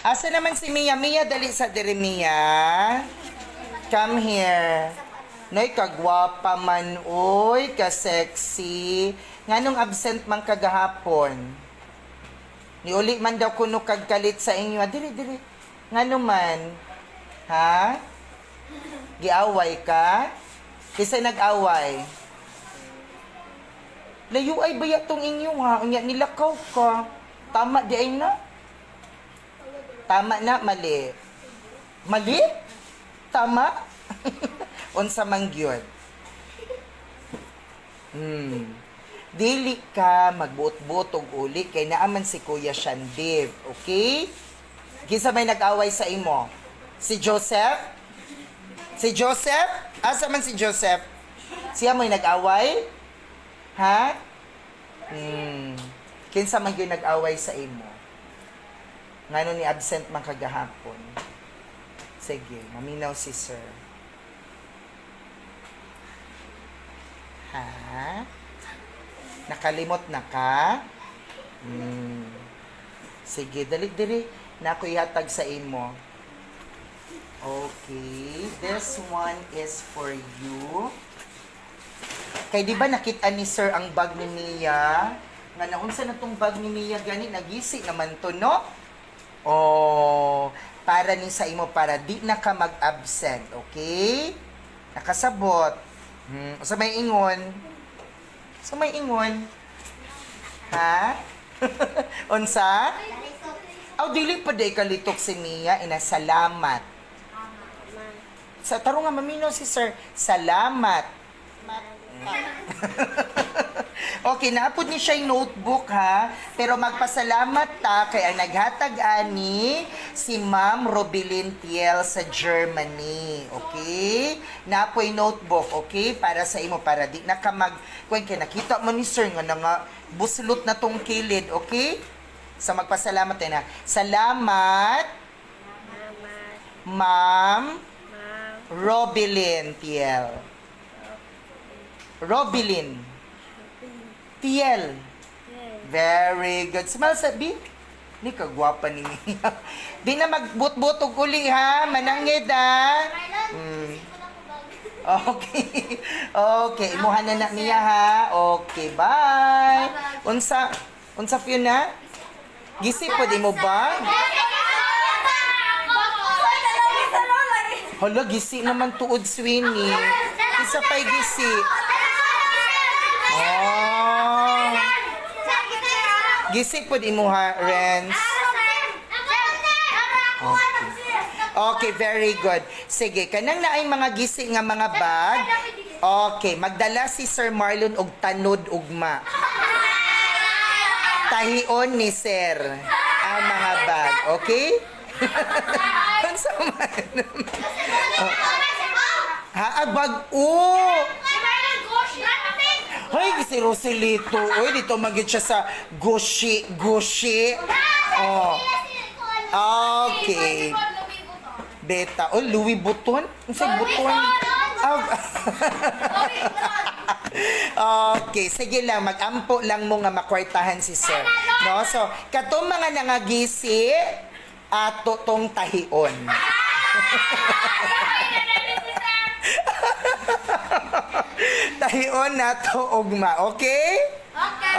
Asa naman si Mia? Mia, dali sa diri, Mia. Come here. Noy, kagwapa man, oy, ka-sexy. Nganong absent man kagahapon? Niuli man daw kuno kagkalit sa inyo. Diri, diri. Ngano man? Ha? Giaway ka? Kisay nag-away? Layo ay baya tong inyo ha? Unya nilakaw ka. Tama di ay na? Tama na, mali. Mali? Tama? Unsa man gyud? Dili ka magbuot-buot og uli kay naaman si Kuya Shandiv, okay? Kinsa may nag-away sa imo? Si Joseph? Si Joseph? Asa man si Joseph? Siya mo'y nag-away? Ha? Kinsa man gyud nag-away sa imo? Ngano ni absent man kagahapon? Sige, maminaw si sir. Ha? Nakalimot na ka? Sige, dali-dali. Na ako ihatag sa imo. Okay. This one is for you. Kay di ba nakita ni sir ang bag ni Mia? Nga naunsa na tong bag ni Mia gani? Nagisi naman to, no? Oh, para ni sa imo para di na ka mag-absent, okay? Nakasabot. Sa may ingon. Sa may ingon. Ha? Unsa? Aw dili pa day kalitok si Mia, ina salamat. Sa tarong nga maminaw si sir, salamat. Okay, naapod ni siya yung notebook ha. Pero magpasalamat ta kay ang naghatag ani si Ma'am Robilin Tiel sa Germany. Okay? Naapoy notebook, okay? Para sa imo, para di na ka kung kaya nakita mo ni sir nga nga buslot na tong kilid, okay? Sa magpasalamat na. Salamat, Ma'am Robilin Tiel. Robilin Tiel. Very good. Smile sa B. Ni kagwapa ni Mia. Di na magbut-but og uli ha. Manangid ha. Okay. Okay. Imuha na Mia ha. Okay. Bye. Unsa Fiona? Gisi po di mo ba? Hala, gisi naman tuod Sweeney. Isa pa'y gisi. Oh. Gisi po di mo ha, Renz. Okay. Okay, very good. Sige, kanang naay mga gisi nga mga bag. Okay, magdala si Sir Marlon og tanod ugma. Tahion ni Sir ang mga bag, okay? Unsa man? Ha, bag Hoy, si Roselito. Uy, dito magit siya sa Gucci. Oh. Okay. Beta. Oh, Louis Vuitton? Ang sa Vuitton? Okay, sige lang. Mag-ampo lang mo nga makwartahan si sir. No? So, katong mga nangagisi, ato tong tahion. Tahion na to ugma, okay? Okay.